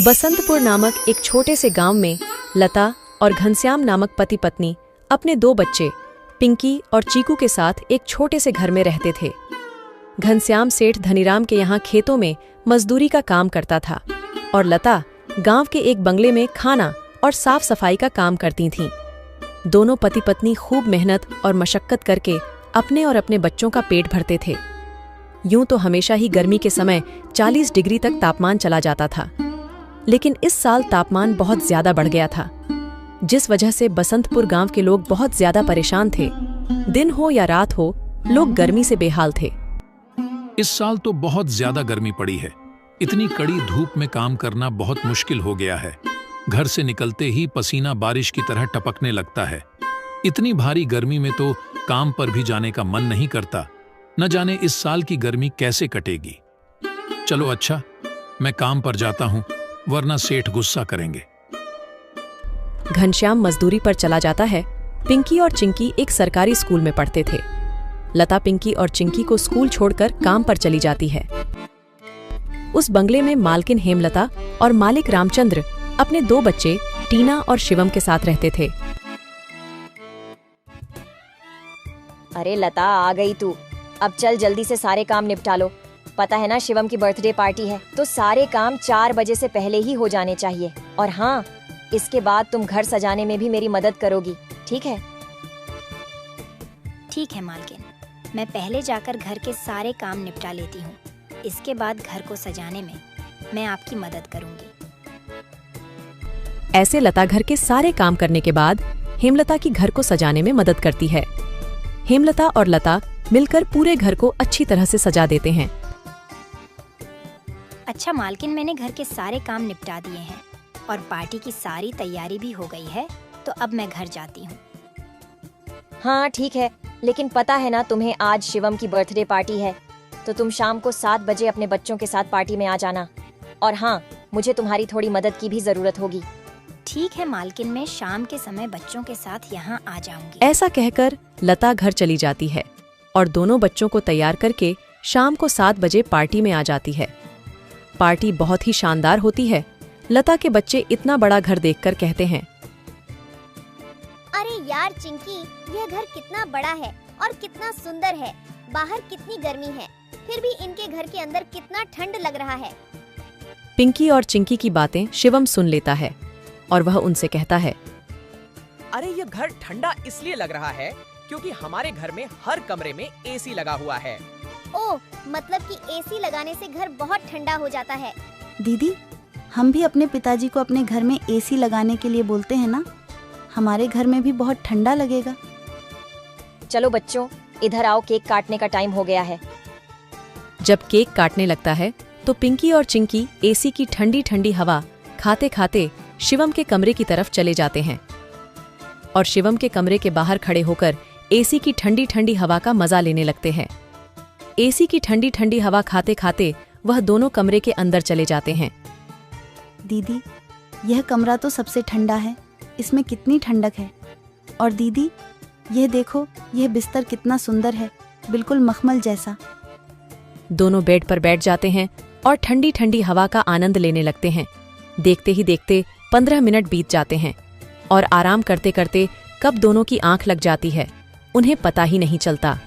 बसंतपुर नामक एक छोटे से गांव में लता और घनश्याम नामक पति पत्नी अपने दो बच्चे पिंकी और चीकू के साथ एक छोटे से घर में रहते थे। घनश्याम सेठ धनीराम के यहाँ खेतों में मजदूरी का काम करता था और लता गांव के एक बंगले में खाना और साफ सफाई का काम करती थीं। दोनों पति पत्नी खूब मेहनत और मशक्कत करके अपने और अपने बच्चों का पेट भरते थे। यूं तो हमेशा ही गर्मी के समय 40 डिग्री तक तापमान चला जाता था, लेकिन इस साल तापमान बहुत ज्यादा बढ़ गया था, जिस वजह से बसंतपुर गांव के लोग बहुत ज्यादा परेशान थे। दिन हो या रात हो, लोग गर्मी से बेहाल थे। इस साल तो बहुत ज्यादा गर्मी पड़ी है। इतनी कड़ी धूप में काम करना बहुत मुश्किल हो गया है। घर से निकलते ही पसीना बारिश की तरह टपकने लगता है। इतनी भारी गर्मी में तो काम पर भी जाने का मन नहीं करता। न जाने इस साल की गर्मी कैसे कटेगी। चलो अच्छा, मैं काम पर जाता हूँ, वरना सेठ गुस्सा करेंगे। घनश्याम मजदूरी पर चला जाता है। पिंकी और चिंकी एक सरकारी स्कूल में पढ़ते थे। लता पिंकी और चिंकी को स्कूल छोड़कर काम पर चली जाती है। उस बंगले में मालकिन हेमलता और मालिक रामचंद्र अपने दो बच्चे टीना और शिवम के साथ रहते थे। अरे लता, आ गई तू। अब चल जल्दी से सारे काम निपटा लो। पता है ना, शिवम की बर्थडे पार्टी है, तो सारे काम 4 बजे से पहले ही हो जाने चाहिए। और हाँ, इसके बाद तुम घर सजाने में भी मेरी मदद करोगी, ठीक है? ठीक है मालकिन, मैं पहले जाकर घर के सारे काम निपटा लेती हूँ। इसके बाद घर को सजाने में मैं आपकी मदद करूँगी। ऐसे लता घर के सारे काम करने के बाद हेमलता की घर को सजाने में मदद करती है। हेमलता और लता मिलकर पूरे घर को अच्छी तरह से सजा देते हैं। अच्छा मालकिन, मैंने घर के सारे काम निपटा दिए हैं और पार्टी की सारी तैयारी भी हो गई है, तो अब मैं घर जाती हूँ। हाँ ठीक है, लेकिन पता है ना तुम्हें, आज शिवम की बर्थडे पार्टी है, तो तुम शाम को 7 बजे अपने बच्चों के साथ पार्टी में आ जाना। और हाँ, मुझे तुम्हारी थोड़ी मदद की भी जरूरत होगी। ठीक है मालकिन, मैं शाम के समय बच्चों के साथ यहाँ आ जाऊंगी। ऐसा कहकर लता घर चली जाती है और दोनों बच्चों को तैयार करके शाम को 7 बजे पार्टी में आ जाती है। पार्टी बहुत ही शानदार होती है। लता के बच्चे इतना बड़ा घर देखकर कहते हैं, अरे यार चिंकी, यह घर कितना बड़ा है और कितना सुंदर है। बाहर कितनी गर्मी है, फिर भी इनके घर के अंदर कितना ठंड लग रहा है। पिंकी और चिंकी की बातें शिवम सुन लेता है और वह उनसे कहता है, अरे ये घर ठंडा इसलिए लग रहा है क्योंकि हमारे घर में हर कमरे में एसी लगा हुआ है। ओह, मतलब कि एसी लगाने से घर बहुत ठंडा हो जाता है। दीदी, हम भी अपने पिताजी को अपने घर में एसी लगाने के लिए बोलते हैं ना, हमारे घर में भी बहुत ठंडा लगेगा। चलो बच्चों, इधर आओ, केक काटने का टाइम हो गया है। जब केक काटने लगता है तो पिंकी और चिंकी एसी की ठंडी ठंडी हवा खाते खाते शिवम के कमरे की तरफ चले जाते हैं और शिवम के कमरे के बाहर खड़े होकर एसी की ठंडी ठंडी हवा का मजा लेने लगते हैं। एसी की ठंडी ठंडी हवा खाते खाते वह दोनों कमरे के अंदर चले जाते हैं। दीदी, यह कमरा तो सबसे ठंडा है, इसमें कितनी ठंडक है। और दीदी, यह देखो, यह बिस्तर कितना सुंदर है, बिल्कुल मखमल जैसा। दोनों बेड पर बैठ जाते हैं और ठंडी ठंडी हवा का आनंद लेने लगते हैं। देखते ही देखते 15 मिनट बीत जाते हैं और आराम करते करते कब दोनों की आंख लग जाती है, उन्हें पता ही नहीं चलता।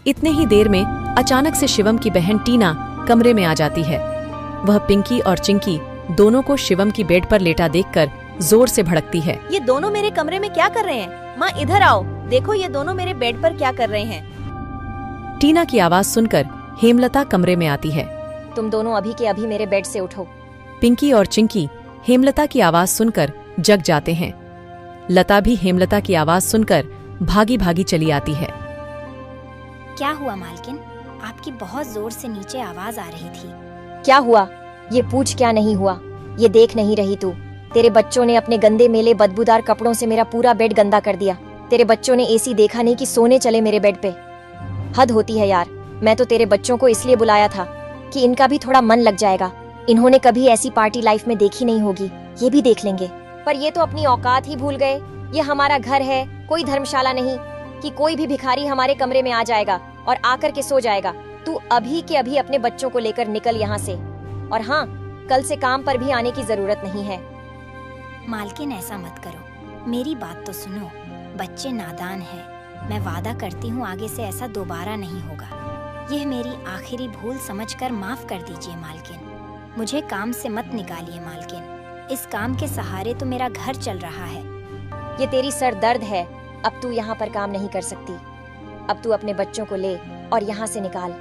इतने ही देर में अचानक से शिवम की बहन टीना कमरे में आ जाती है। वह पिंकी और चिंकी दोनों को शिवम की बेड पर लेटा देखकर जोर से भड़कती है। ये दोनों मेरे कमरे में क्या कर रहे हैं? माँ इधर आओ, देखो ये दोनों मेरे बेड पर क्या कर रहे हैं। टीना की आवाज सुनकर हेमलता कमरे में आती है। तुम दोनों अभी के अभी मेरे बेड से उठो। पिंकी और चिंकी हेमलता की आवाज सुनकर जग जाते हैं। लता भी हेमलता की आवाज सुनकर भागी भागी चली आती है। क्या हुआ मालकिन? आपकी बहुत जोर से नीचे आवाज आ रही थी। क्या हुआ? ये पूछ, क्या नहीं हुआ? ये देख नहीं रही तू? तेरे बच्चों ने अपने गंदे मेले बदबूदार कपड़ों से मेरा पूरा बेड गंदा कर दिया। तेरे बच्चों ने एसी देखा नहीं कि सोने चले मेरे बेड पे। हद होती है यार। मैं तो तेरे बच्चों को इसलिए बुलाया था कि इनका भी थोड़ा मन लग जाएगा। इन्होंने कभी ऐसी पार्टी लाइफ में देखी नहीं होगी, ये भी देख लेंगे। पर ये तो अपनी औकात ही भूल गए। ये हमारा घर है, कोई धर्मशाला नहीं कि कोई भी भिखारी हमारे कमरे में आ जाएगा और आकर के सो जाएगा। तू अभी के अभी अपने बच्चों को लेकर निकल यहाँ से। और हाँ, कल से काम पर भी आने की जरूरत नहीं है। मालकिन ऐसा मत करो, मेरी बात तो सुनो। बच्चे नादान हैं। मैं वादा करती हूँ आगे से ऐसा दोबारा नहीं होगा। यह मेरी आखिरी भूल समझकर माफ कर दीजिए मालकिन। मुझे काम से मत निकालिए मालकिन। इस काम के सहारे तो मेरा घर चल रहा है। ये तेरी सर दर्द है। अब तू यहाँ पर काम नहीं कर सकती। अब तू अपने बच्चों को ले और यहाँ से निकाल।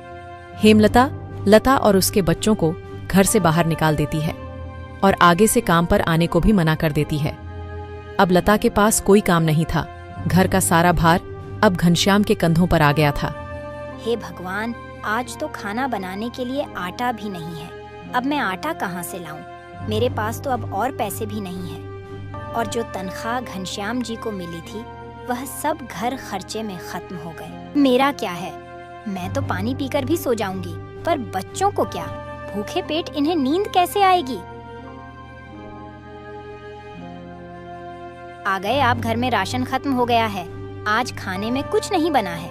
हेमलता लता और उसके बच्चों को घर से बाहर निकाल देती है और आगे से काम पर आने को भी मना कर देती है। अब लता के पास कोई काम नहीं था। घर का सारा भार अब घनश्याम के कंधों पर आ गया था। हे भगवान, आज तो खाना बनाने के लिए आटा भी नहीं है। अब मैं आटा कहाँ से लाऊं? मेरे पास तो अब और पैसे भी नहीं है। और जो तनख्वाह घनश्याम जी को मिली थी वह सब घर खर्चे में खत्म हो गए। मेरा क्या है? मैं तो पानी पीकर भी सो जाऊंगी, पर बच्चों को क्या? भूखे पेट इन्हें नींद कैसे आएगी? आ गए आप। घर में राशन खत्म हो गया है। आज खाने में कुछ नहीं बना है।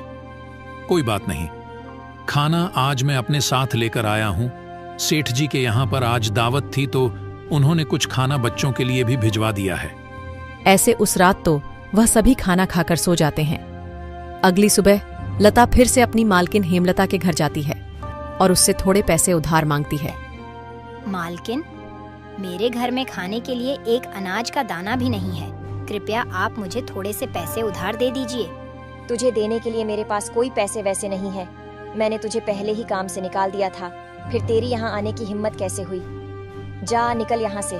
कोई बात नहीं, खाना आज मैं अपने साथ लेकर आया हूँ। सेठ जी के यहाँ पर आज दावत थी तो उन्होंने कुछ खाना बच्चों के लिए भी भिजवा दिया है। ऐसे उस रात तो वह सभी खाना खाकर सो जाते हैं। अगली सुबह लता फिर से अपनी मालकिन हेमलता के घर जाती है और उससे थोड़े पैसे उधार मांगती है। मालकिन, मेरे घर में खाने के लिए एक अनाज का दाना भी नहीं है। कृपया आप मुझे थोड़े से पैसे उधार दे दीजिए। तुझे देने के लिए मेरे पास कोई पैसे वैसे नहीं है। मैंने तुझे पहले ही काम से निकाल दिया था, फिर तेरी यहाँ आने की हिम्मत कैसे हुई? जा निकल यहाँ से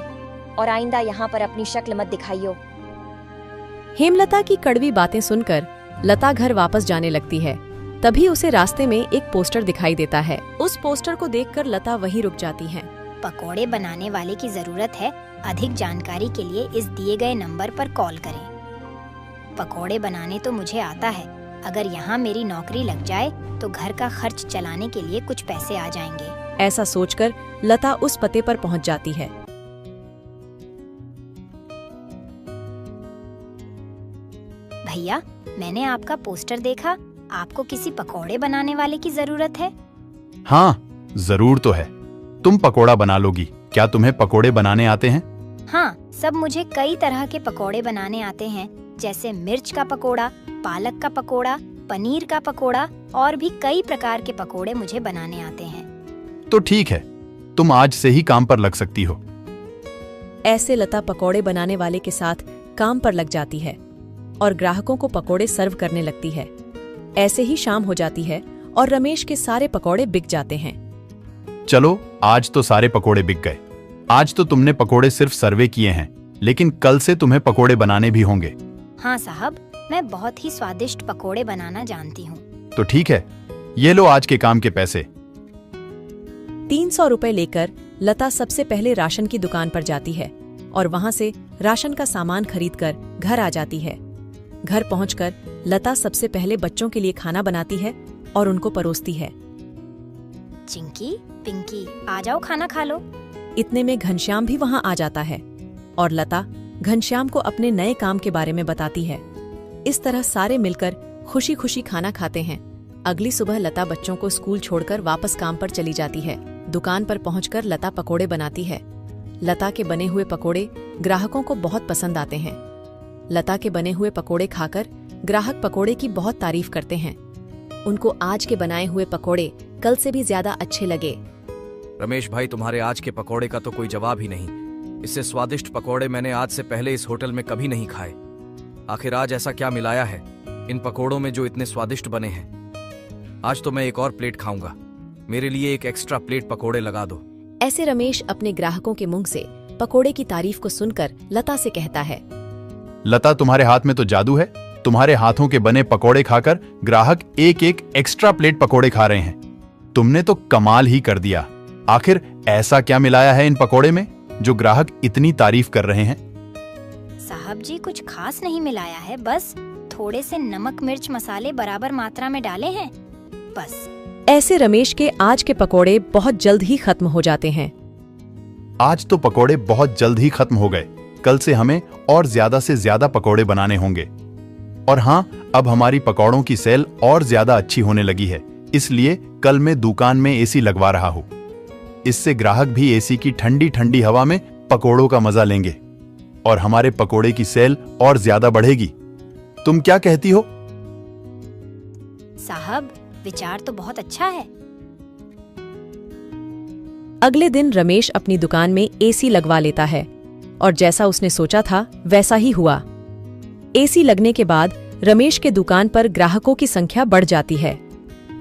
और आइंदा यहाँ पर अपनी शक्ल मत दिखाइयो। हेमलता की कड़वी बातें सुनकर लता घर वापस जाने लगती है। तभी उसे रास्ते में एक पोस्टर दिखाई देता है। उस पोस्टर को देखकर लता वहीं रुक जाती है। पकोड़े बनाने वाले की जरूरत है। अधिक जानकारी के लिए इस दिए गए नंबर पर कॉल करें। पकोड़े बनाने तो मुझे आता है। अगर यहाँ मेरी नौकरी लग जाए तो घर का खर्च चलाने के लिए कुछ पैसे आ जाएंगे। ऐसा सोचकर लता उस पते पर पहुंच जाती है। भैया, मैंने आपका पोस्टर देखा। आपको किसी पकोड़े बनाने वाले की जरूरत है? हाँ, जरूर तो है। तुम पकोड़ा बना लोगी। क्या तुम्हें पकोड़े बनाने आते हैं? हाँ, सब मुझे कई तरह के पकोड़े बनाने आते हैं, जैसे मिर्च का पकोड़ा, पालक का पकोड़ा, पनीर का पकोड़ा और भी कई प्रकार के पकोड़े मुझे बनाने आते हैं। तो ठीक है, तुम आज से ही काम पर लग सकती हो। ऐसे लता पकोड़े बनाने वाले के साथ काम पर लग जाती है और ग्राहकों को पकोड़े सर्व करने लगती है। ऐसे ही शाम हो जाती है और रमेश के सारे पकोड़े बिक जाते हैं। चलो, आज तो सारे पकोड़े बिक गए। आज तो तुमने पकोड़े सिर्फ सर्वे किए हैं, लेकिन कल से तुम्हें पकोड़े बनाने भी होंगे। हाँ साहब, मैं बहुत ही स्वादिष्ट पकोड़े बनाना जानती हूँ। तो ठीक है, ये लो आज के काम के पैसे। 300 रुपए लेकर लता सबसे पहले राशन की दुकान पर जाती है और वहां से राशन का सामान खरीदकर घर आ जाती है। घर पहुंचकर लता सबसे पहले बच्चों के लिए खाना बनाती है और उनको परोसती है। चिंकी, पिंकी, आ जाओ खाना खा लो। इतने में घनश्याम भी वहां आ जाता है और लता घनश्याम को अपने नए काम के बारे में बताती है। इस तरह सारे मिलकर खुशी खुशी खाना खाते हैं। अगली सुबह लता बच्चों को स्कूल छोड़कर वापस काम पर चली जाती है। दुकान पर पहुंचकर लता पकोड़े बनाती है। लता के बने हुए पकोड़े ग्राहकों को बहुत पसंद आते हैं। लता के बने हुए पकोड़े खाकर ग्राहक पकोड़े की बहुत तारीफ करते हैं। उनको आज के बनाए हुए पकोड़े कल से भी ज्यादा अच्छे लगे। रमेश भाई, तुम्हारे आज के पकोड़े का तो कोई जवाब ही नहीं। इससे स्वादिष्ट पकोड़े मैंने आज से पहले इस होटल में कभी नहीं खाए। आखिर आज ऐसा क्या मिलाया है इन पकोड़ों में जो इतने स्वादिष्ट बने हैं? आज तो मैं एक और प्लेट खाऊंगा। मेरे लिए एक एक्स्ट्रा प्लेट पकोड़े लगा दो। ऐसे रमेश अपने ग्राहकों के मुंह से पकोड़े की तारीफ को सुनकर लता से कहता है, लता, तुम्हारे हाथ में तो जादू है। तुम्हारे हाथों के बने पकोड़े खाकर ग्राहक एक एक एक्स्ट्रा प्लेट पकोड़े खा रहे हैं। तुमने तो कमाल ही कर दिया। आखिर ऐसा क्या मिलाया है इन पकोड़े में जो ग्राहक इतनी तारीफ कर रहे हैं? साहब जी, कुछ खास नहीं मिलाया है, बस थोड़े से नमक मिर्च मसाले बराबर मात्रा में डाले हैं, बस। ऐसे रमेश के आज के पकोड़े बहुत जल्द ही खत्म हो जाते हैं। आज तो पकोड़े बहुत जल्द ही खत्म हो गए। कल से हमें और ज्यादा से ज्यादा पकोड़े बनाने होंगे। और हाँ, अब हमारी पकोड़ों की सेल और ज्यादा अच्छी होने लगी है, इसलिए कल मैं दुकान में एसी लगवा रहा हूँ। इससे ग्राहक भी एसी की ठंडी ठंडी हवा में पकोड़ों का मजा लेंगे और हमारे पकोड़े की सेल और ज्यादा बढ़ेगी। तुम क्या कहती हो? साहब, विचार तो बहुत अच्छा है। अगले दिन रमेश अपनी दुकान में एसी लगवा लेता है और जैसा उसने सोचा था वैसा ही हुआ। एसी लगने के बाद रमेश के दुकान पर ग्राहकों की संख्या बढ़ जाती है।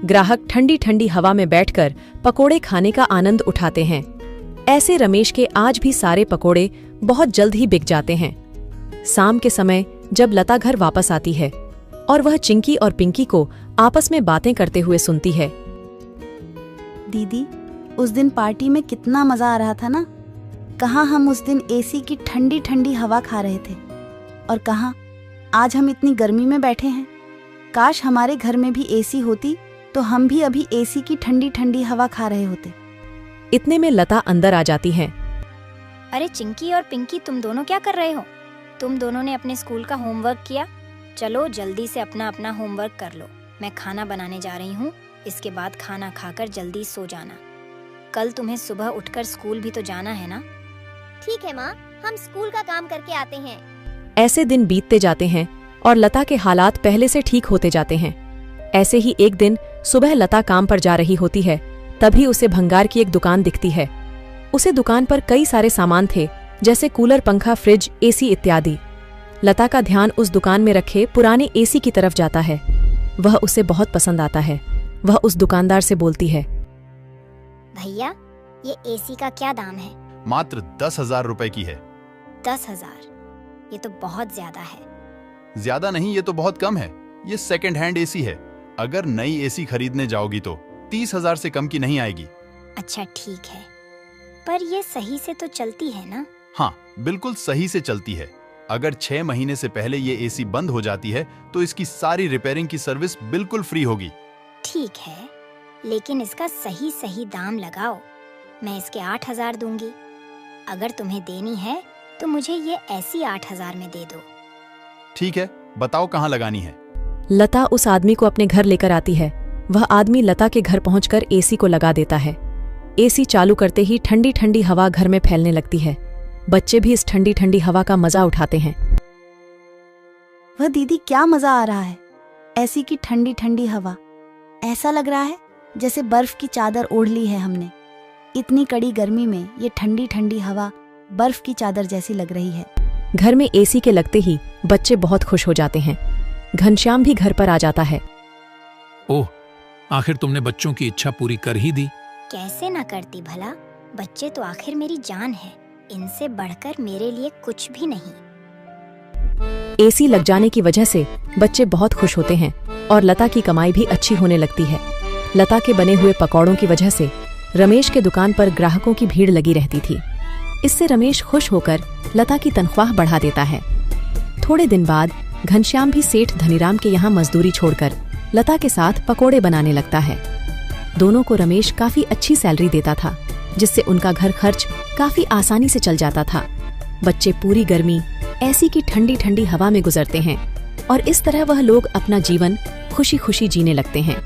ग्राहक ठंडी ठंडी हवा में बैठकर पकोड़े खाने का आनंद उठाते हैं। ऐसे रमेश के आज भी सारे पकोड़े बहुत जल्द ही बिक जाते हैं। शाम के समय जब लता घर वापस आती है और वह चिंकी और पिंकी को आपस में बातें करते हुए सुनती है। दीदी, उस दिन पार्टी में कितना मजा आ रहा था ना। कहाँ हम उस दिन एसी की ठंडी ठंडी हवा खा रहे थे और कहाँ आज हम इतनी गर्मी में बैठे हैं। काश हमारे घर में भी एसी होती तो हम भी अभी एसी की ठंडी ठंडी हवा खा रहे होते। इतने में लता अंदर आ जाती है। अरे चिंकी और पिंकी, तुम दोनों क्या कर रहे हो? तुम दोनों ने अपने स्कूल का होमवर्क किया? चलो जल्दी से अपना अपना होमवर्क कर लो। मैं खाना बनाने जा रही हूँ। इसके बाद खाना खाकर जल्दी सो जाना। कल तुम्हें सुबह उठकर स्कूल भी तो जाना है ना। ठीक है माँ, हम स्कूल का काम करके आते हैं। ऐसे दिन बीतते जाते हैं और लता के हालात पहले से ठीक होते जाते हैं। ऐसे ही एक दिन सुबह लता काम पर जा रही होती है, तभी उसे भंगार की एक दुकान दिखती है। उसे दुकान पर कई सारे सामान थे, जैसे कूलर, पंखा, फ्रिज, एसी इत्यादि। लता का ध्यान उस दुकान में रखे पुराने एसी की तरफ जाता है। वह उसे बहुत पसंद आता है। वह उस दुकानदार से बोलती है, भैया, ये एसी का क्या दाम है? मात्र 10,000 रुपए की है। 10,000? ये तो बहुत ज्यादा है। ज्यादा नहीं, ये तो बहुत कम है। ये सेकंड हैंड एसी है। अगर नई एसी खरीदने जाओगी तो 30,000 से कम की नहीं आएगी। अच्छा ठीक है, पर ये सही से तो चलती है ना? हाँ, बिल्कुल सही से चलती है। अगर 6 महीने से पहले ये एसी बंद हो जाती है तो इसकी सारी रिपेयरिंग की सर्विस बिल्कुल फ्री होगी। ठीक है, लेकिन इसका सही सही दाम लगाओ। मैं इसके 8,000 दूंगी। अगर तुम्हें देनी है तो मुझे ये ऐसी 8,000 में दे दो। ठीक है, बताओ कहाँ लगानी है। लता उस आदमी को अपने घर लेकर आती है। वह आदमी लता के घर पहुंचकर एसी को लगा देता है। एसी चालू करते ही ठंडी ठंडी हवा घर में फैलने लगती है। बच्चे भी इस ठंडी ठंडी हवा का मजा उठाते हैं। वह दीदी, क्या मजा आ रहा है। एसी की ठंडी ठंडी हवा, ऐसा लग रहा है जैसे बर्फ की चादर ओढ़ ली है हमने। इतनी कड़ी गर्मी में ये ठंडी ठंडी हवा बर्फ की चादर जैसी लग रही है। घर में एसी के लगते ही बच्चे बहुत खुश हो जाते हैं। घनश्याम भी घर पर आ जाता है। ओह, आखिर तुमने बच्चों की इच्छा पूरी कर ही दी। कैसे ना करती भला। बच्चे तो आखिर मेरी जान है। इनसे बढ़कर मेरे लिए कुछ भी नहीं। एसी लग जाने की वजह से बच्चे बहुत खुश होते हैं और लता की कमाई भी अच्छी होने लगती है। लता के बने हुए पकौड़ों की वजह से रमेश के दुकान पर ग्राहकों की भीड़ लगी रहती थी। इससे रमेश खुश होकर लता की तनख्वाह बढ़ा देता है। थोड़े दिन बाद घनश्याम भी सेठ धनीराम के यहाँ मजदूरी छोड़कर लता के साथ पकोड़े बनाने लगता है। दोनों को रमेश काफी अच्छी सैलरी देता था, जिससे उनका घर खर्च काफी आसानी से चल जाता था। बच्चे पूरी गर्मी ऐसी की ठंडी ठंडी हवा में गुजरते हैं और इस तरह वह लोग अपना जीवन खुशी खुशी जीने लगते हैं।